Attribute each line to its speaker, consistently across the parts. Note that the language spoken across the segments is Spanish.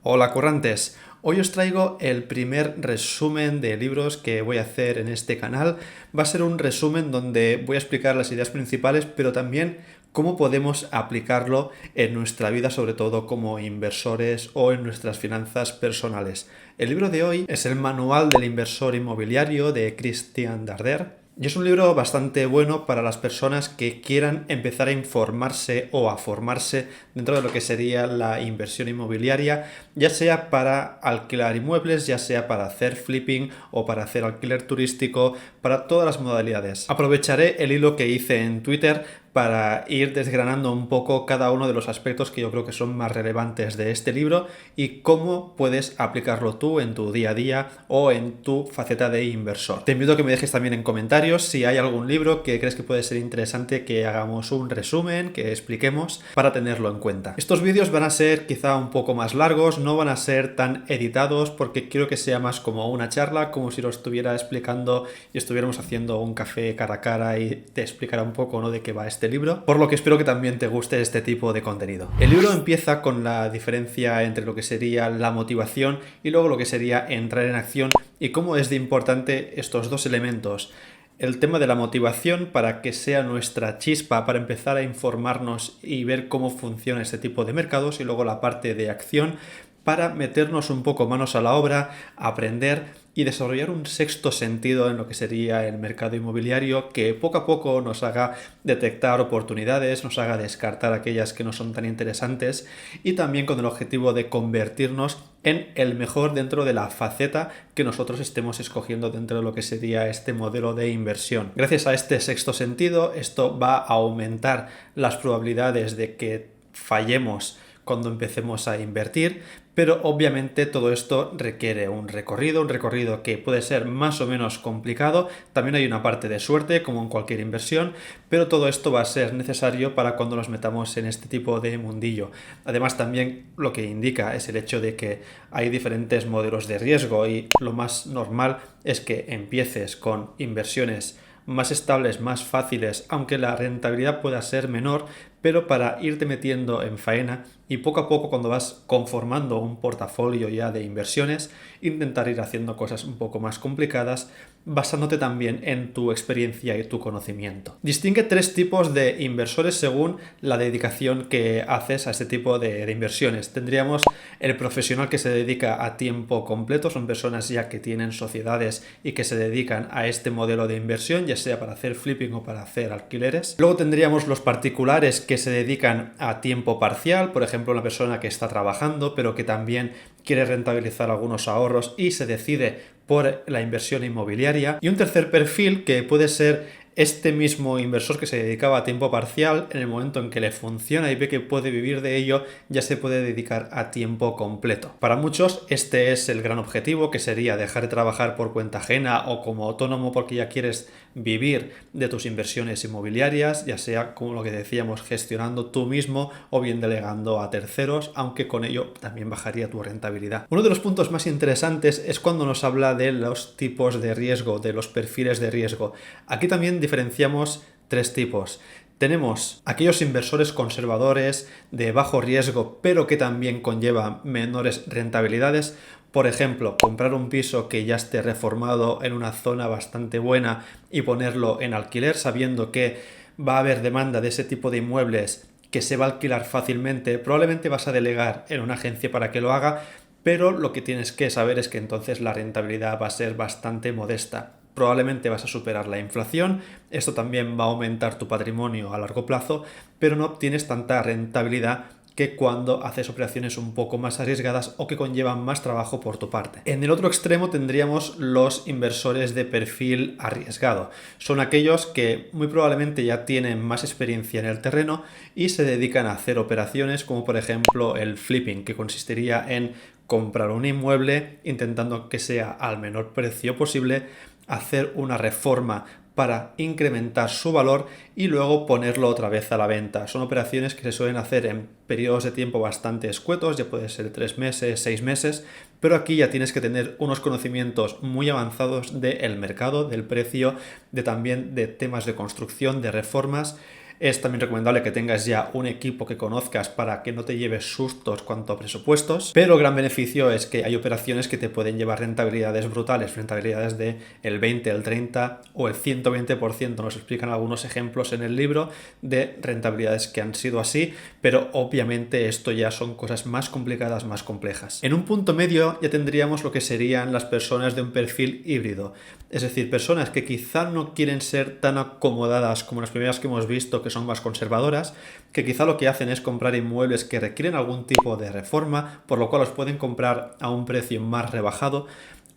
Speaker 1: Hola currantes, hoy os traigo el primer resumen de libros que voy a hacer en este canal. Va a ser un resumen donde voy a explicar las ideas principales, pero también cómo podemos aplicarlo en nuestra vida, sobre todo como inversores o en nuestras finanzas personales. El libro de hoy es el Manual del Inversor Inmobiliario de Christian Darder. Y es un libro bastante bueno para las personas que quieran empezar a informarse o a formarse dentro de lo que sería la inversión inmobiliaria, ya sea para alquilar inmuebles, ya sea para hacer flipping o para hacer alquiler turístico, para todas las modalidades. Aprovecharé el hilo que hice en Twitter para ir desgranando un poco cada uno de los aspectos que yo creo que son más relevantes de este libro y cómo puedes aplicarlo tú en tu día a día o en tu faceta de inversor. Te invito a que me dejes también en comentarios si hay algún libro que crees que puede ser interesante que hagamos un resumen, que expliquemos para tenerlo en cuenta. Estos vídeos van a ser quizá un poco más largos, no van a ser tan editados porque quiero que sea más como una charla, como si lo estuviera explicando y estuviéramos haciendo un café cara a cara y te explicara un poco, ¿no?, de qué va este libro, por lo que espero que también te guste este tipo de contenido. El libro empieza con la diferencia entre lo que sería la motivación y luego lo que sería entrar en acción y cómo es de importante estos dos elementos. El tema de la motivación para que sea nuestra chispa para empezar a informarnos y ver cómo funciona este tipo de mercados, y luego la parte de acción para meternos un poco manos a la obra, aprender y desarrollar un sexto sentido en lo que sería el mercado inmobiliario que poco a poco nos haga detectar oportunidades, nos haga descartar aquellas que no son tan interesantes y también con el objetivo de convertirnos en el mejor dentro de la faceta que nosotros estemos escogiendo dentro de lo que sería este modelo de inversión. Gracias a este sexto sentido, esto va a aumentar las probabilidades de que fallemos cuando empecemos a invertir, pero obviamente todo esto requiere un recorrido que puede ser más o menos complicado. También hay una parte de suerte, como en cualquier inversión, pero todo esto va a ser necesario para cuando nos metamos en este tipo de mundillo. Además, también lo que indica es el hecho de que hay diferentes modelos de riesgo y lo más normal es que empieces con inversiones más estables, más fáciles, aunque la rentabilidad pueda ser menor, pero para irte metiendo en faena y poco a poco, cuando vas conformando un portafolio ya de inversiones, intentar ir haciendo cosas un poco más complicadas, basándote también en tu experiencia y tu conocimiento. Distingue tres tipos de inversores según la dedicación que haces a este tipo de inversiones. Tendríamos el profesional que se dedica a tiempo completo, son personas ya que tienen sociedades y que se dedican a este modelo de inversión, ya sea para hacer flipping o para hacer alquileres. Luego tendríamos los particulares que se dedican a tiempo parcial, por ejemplo, una persona que está trabajando pero que también quiere rentabilizar algunos ahorros y se decide por la inversión inmobiliaria. Y un tercer perfil que puede ser este mismo inversor que se dedicaba a tiempo parcial, en el momento en que le funciona y ve que puede vivir de ello, ya se puede dedicar a tiempo completo. Para muchos este es el gran objetivo, que sería dejar de trabajar por cuenta ajena o como autónomo porque ya quieres vivir de tus inversiones inmobiliarias, ya sea, como lo que decíamos, gestionando tú mismo o bien delegando a terceros, aunque con ello también bajaría tu rentabilidad. Uno de los puntos más interesantes es cuando nos habla de los tipos de riesgo, de los perfiles de riesgo. Aquí también diferenciamos tres tipos. Tenemos aquellos inversores conservadores de bajo riesgo, pero que también conllevan menores rentabilidades. Por ejemplo, comprar un piso que ya esté reformado en una zona bastante buena y ponerlo en alquiler, sabiendo que va a haber demanda de ese tipo de inmuebles, que se va a alquilar fácilmente. Probablemente vas a delegar en una agencia para que lo haga, pero lo que tienes que saber es que entonces la rentabilidad va a ser bastante modesta. Probablemente vas a superar la inflación, esto también va a aumentar tu patrimonio a largo plazo, pero no obtienes tanta rentabilidad que cuando haces operaciones un poco más arriesgadas o que conllevan más trabajo por tu parte. En el otro extremo tendríamos los inversores de perfil arriesgado. Son aquellos que muy probablemente ya tienen más experiencia en el terreno y se dedican a hacer operaciones como por ejemplo el flipping, que consistiría en comprar un inmueble intentando que sea al menor precio posible, hacer una reforma para incrementar su valor y luego ponerlo otra vez a la venta. Son operaciones que se suelen hacer en periodos de tiempo bastante escuetos, ya puede ser 3 meses, 6 meses, pero aquí ya tienes que tener unos conocimientos muy avanzados del mercado, del precio, de también de temas de construcción, de reformas. Es también recomendable que tengas ya un equipo que conozcas para que no te lleves sustos cuanto a presupuestos, pero el gran beneficio es que hay operaciones que te pueden llevar rentabilidades brutales, rentabilidades de el 20, el 30 o el 120%. Nos explican algunos ejemplos en el libro de rentabilidades que han sido así, pero obviamente esto ya son cosas más complicadas, más complejas. En un punto medio ya tendríamos lo que serían las personas de un perfil híbrido, es decir, personas que quizá no quieren ser tan acomodadas como las primeras que hemos visto, que son más conservadoras, que quizá lo que hacen es comprar inmuebles que requieren algún tipo de reforma, por lo cual los pueden comprar a un precio más rebajado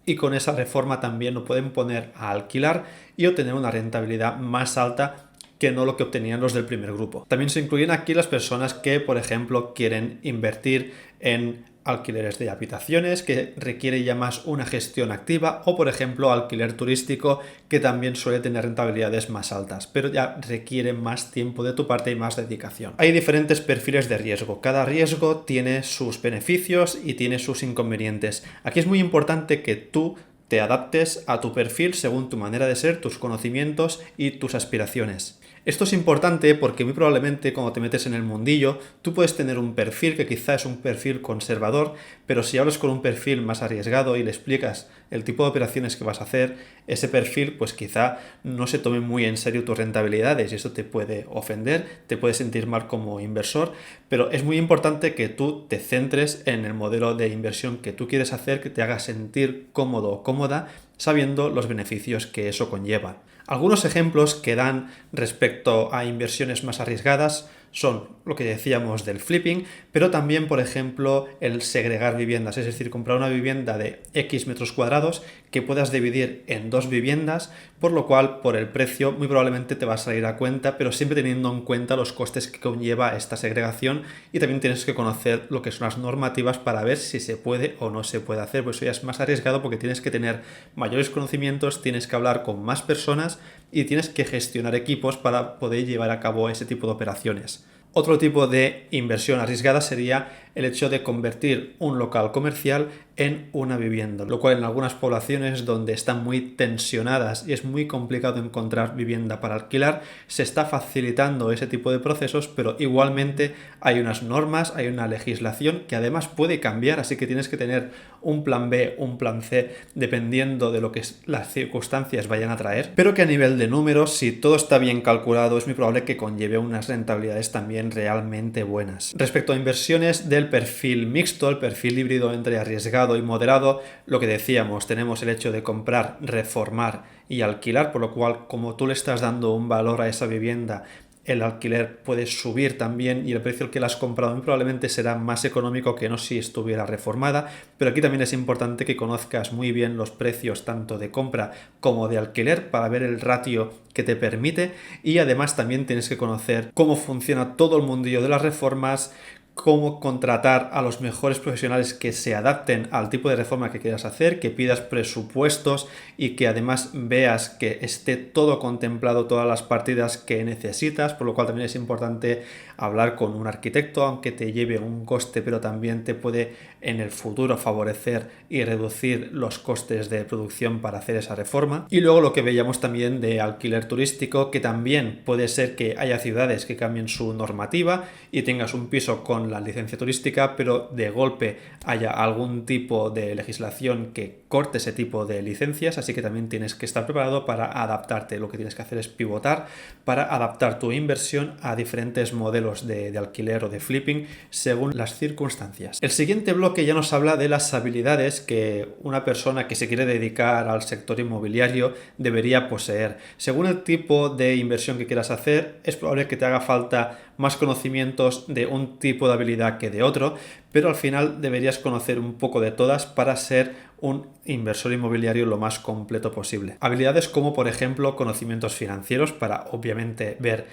Speaker 1: y con esa reforma también lo pueden poner a alquilar y obtener una rentabilidad más alta que no lo que obtenían los del primer grupo. También se incluyen aquí las personas que, por ejemplo, quieren invertir en alquileres de habitaciones, que requiere ya más una gestión activa, o por ejemplo alquiler turístico, que también suele tener rentabilidades más altas, pero ya requiere más tiempo de tu parte y más dedicación. Hay diferentes perfiles de riesgo, cada riesgo tiene sus beneficios y tiene sus inconvenientes. Aquí es muy importante que tú te adaptes a tu perfil según tu manera de ser, tus conocimientos y tus aspiraciones. Esto es importante porque muy probablemente cuando te metes en el mundillo, tú puedes tener un perfil que quizá es un perfil conservador, pero si hablas con un perfil más arriesgado y le explicas el tipo de operaciones que vas a hacer, ese perfil pues quizá no se tome muy en serio tus rentabilidades y eso te puede ofender, te puede sentir mal como inversor, pero es muy importante que tú te centres en el modelo de inversión que tú quieres hacer, que te haga sentir cómodo o cómoda, sabiendo los beneficios que eso conlleva. Algunos ejemplos que dan respecto a inversiones más arriesgadas son lo que decíamos del flipping, pero también, por ejemplo, el segregar viviendas, es decir, comprar una vivienda de X metros cuadrados que puedas dividir en dos viviendas, por lo cual, por el precio, muy probablemente te va a salir a cuenta, pero siempre teniendo en cuenta los costes que conlleva esta segregación y también tienes que conocer lo que son las normativas para ver si se puede o no se puede hacer, pues eso ya es más arriesgado porque tienes que tener mayores conocimientos, tienes que hablar con más personas y tienes que gestionar equipos para poder llevar a cabo ese tipo de operaciones. Otro tipo de inversión arriesgada sería el hecho de convertir un local comercial en una vivienda, lo cual en algunas poblaciones donde están muy tensionadas y es muy complicado encontrar vivienda para alquilar, se está facilitando ese tipo de procesos, pero igualmente hay unas normas, hay una legislación que además puede cambiar, así que tienes que tener un plan B, un plan C, dependiendo de lo que las circunstancias vayan a traer, pero que a nivel de números, si todo está bien calculado, es muy probable que conlleve unas rentabilidades también realmente buenas. Respecto a inversiones del perfil mixto, el perfil híbrido entre arriesgado y moderado, lo que decíamos, tenemos el hecho de comprar, reformar y alquilar, por lo cual como tú le estás dando un valor a esa vivienda, el alquiler puede subir también y el precio al que la has comprado probablemente será más económico que no si estuviera reformada, pero aquí también es importante que conozcas muy bien los precios tanto de compra como de alquiler para ver el ratio que te permite y además también tienes que conocer cómo funciona todo el mundillo de las reformas, cómo contratar a los mejores profesionales que se adapten al tipo de reforma que quieras hacer, que pidas presupuestos y que además veas que esté todo contemplado, todas las partidas que necesitas, por lo cual también es importante hablar con un arquitecto, aunque te lleve un coste, pero también te puede en el futuro favorecer y reducir los costes de producción para hacer esa reforma. Y luego lo que veíamos también de alquiler turístico, que también puede ser que haya ciudades que cambien su normativa y tengas un piso con la licencia turística, pero de golpe haya algún tipo de legislación que corte ese tipo de licencias, así que también tienes que estar preparado para adaptarte. Lo que tienes que hacer es pivotar para adaptar tu inversión a diferentes modelos de alquiler o de flipping según las circunstancias. El siguiente bloque ya nos habla de las habilidades que una persona que se quiere dedicar al sector inmobiliario debería poseer. Según el tipo de inversión que quieras hacer, es probable que te haga falta más conocimientos de un tipo de habilidad que de otro, pero al final deberías conocer un poco de todas para ser un inversor inmobiliario lo más completo posible. Habilidades como, por ejemplo, conocimientos financieros para obviamente ver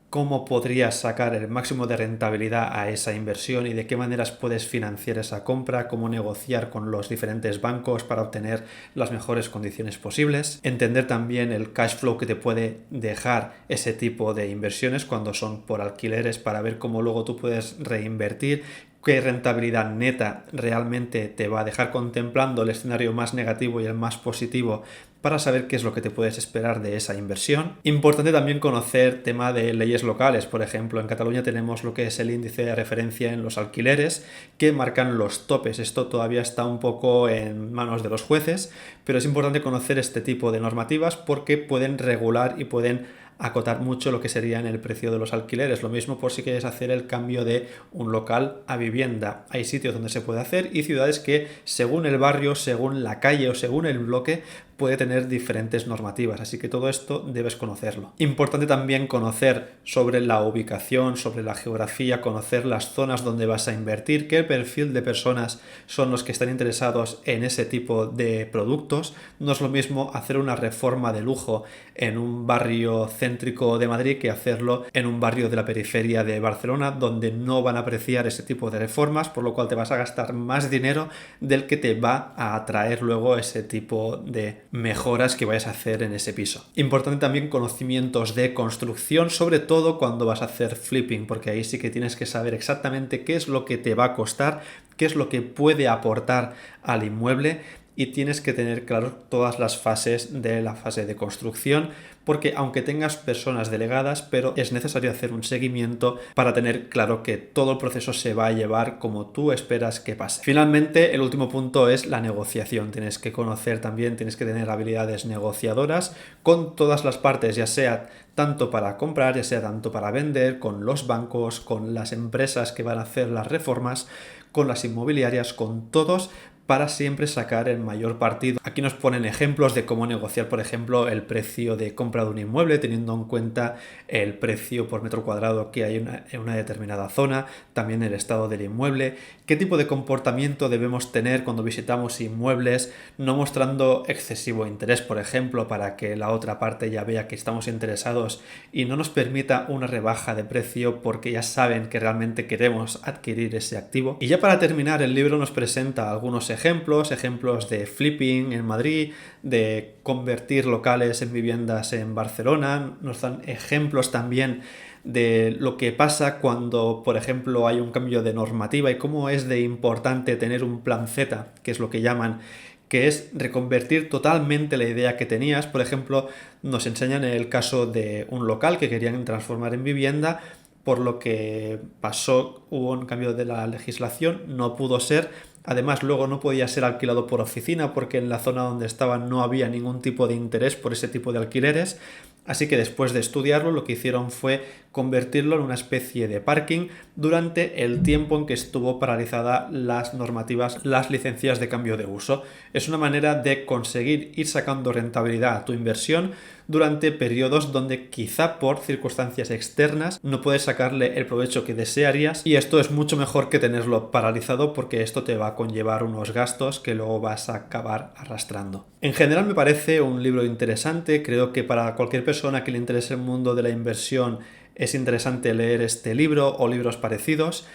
Speaker 1: cómo podrías sacar el máximo de rentabilidad a esa inversión y de qué maneras puedes financiar esa compra, cómo negociar con los diferentes bancos para obtener las mejores condiciones posibles. Entender también el cash flow que te puede dejar ese tipo de inversiones cuando son por alquileres para ver cómo luego tú puedes reinvertir, qué rentabilidad neta realmente te va a dejar contemplando el escenario más negativo y el más positivo para saber qué es lo que te puedes esperar de esa inversión. Importante también conocer tema de leyes locales. Por ejemplo, en Cataluña tenemos lo que es el índice de referencia en los alquileres que marcan los topes. Esto todavía está un poco en manos de los jueces, pero es importante conocer este tipo de normativas porque pueden regular y pueden acotar mucho lo que sería en el precio de los alquileres. Lo mismo por si quieres hacer el cambio de un local a vivienda. Hay sitios donde se puede hacer y ciudades que, según el barrio, según la calle o según el bloque, puede tener diferentes normativas, así que todo esto debes conocerlo. Importante también conocer sobre la ubicación, sobre la geografía, conocer las zonas donde vas a invertir, qué perfil de personas son los que están interesados en ese tipo de productos. No es lo mismo hacer una reforma de lujo en un barrio céntrico de Madrid que hacerlo en un barrio de la periferia de Barcelona, donde no van a apreciar ese tipo de reformas, por lo cual te vas a gastar más dinero del que te va a atraer luego ese tipo de mejoras que vayas a hacer en ese piso. Importante también conocimientos de construcción, sobre todo cuando vas a hacer flipping, porque ahí sí que tienes que saber exactamente qué es lo que te va a costar, qué es lo que puede aportar al inmueble y tienes que tener claro todas las fases de la fase de construcción, porque aunque tengas personas delegadas, pero es necesario hacer un seguimiento para tener claro que todo el proceso se va a llevar como tú esperas que pase. Finalmente, el último punto es la negociación. Tienes que conocer también, tienes que tener habilidades negociadoras con todas las partes, ya sea tanto para comprar, ya sea tanto para vender, con los bancos, con las empresas que van a hacer las reformas, con las inmobiliarias, con todos, para siempre sacar el mayor partido. Aquí nos ponen ejemplos de cómo negociar, por ejemplo, el precio de compra de un inmueble, teniendo en cuenta el precio por metro cuadrado que hay en una determinada zona, también el estado del inmueble, qué tipo de comportamiento debemos tener cuando visitamos inmuebles, no mostrando excesivo interés, por ejemplo, para que la otra parte ya vea que estamos interesados y no nos permita una rebaja de precio porque ya saben que realmente queremos adquirir ese activo. Y ya para terminar, el libro nos presenta algunos ejemplos de flipping en Madrid, de convertir locales en viviendas en Barcelona, nos dan ejemplos también de lo que pasa cuando, por ejemplo, hay un cambio de normativa y cómo es de importante tener un plan Z, que es lo que llaman, que es reconvertir totalmente la idea que tenías. Por ejemplo, nos enseñan el caso de un local que querían transformar en vivienda, por lo que pasó, hubo un cambio de la legislación, no pudo ser. Además, luego no podía ser alquilado por oficina porque en la zona donde estaba no había ningún tipo de interés por ese tipo de alquileres. Así que después de estudiarlo, lo que hicieron fue convertirlo en una especie de parking durante el tiempo en que estuvo paralizada las normativas, las licencias de cambio de uso. Es una manera de conseguir ir sacando rentabilidad a tu inversión durante periodos donde quizá por circunstancias externas no puedes sacarle el provecho que desearías, y esto es mucho mejor que tenerlo paralizado porque esto te va a conllevar unos gastos que luego vas a acabar arrastrando. En general me parece un libro interesante, creo que para cualquier persona que le interese el mundo de la inversión es interesante leer este libro o libros parecidos.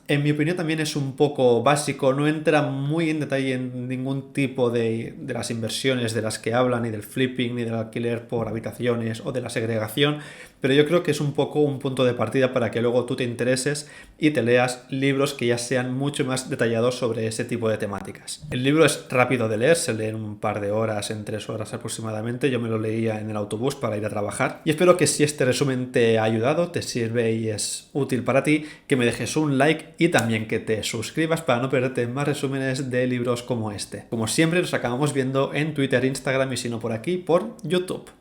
Speaker 1: En mi opinión también es un poco básico, no entra muy en detalle en ningún tipo de las inversiones de las que hablan, ni del flipping, ni del alquiler por habitaciones o de la segregación, pero yo creo que es un poco un punto de partida para que luego tú te intereses y te leas libros que ya sean mucho más detallados sobre ese tipo de temáticas. El libro es rápido de leer, se lee en un par de horas, en 3 horas aproximadamente. Yo me lo leía en el autobús para ir a trabajar y espero que si este resumen te ha ayudado, te sirve y es útil para ti, que me dejes un like y también que te suscribas para no perderte más resúmenes de libros como este. Como siempre, nos acabamos viendo en Twitter, Instagram y si no por aquí, por YouTube.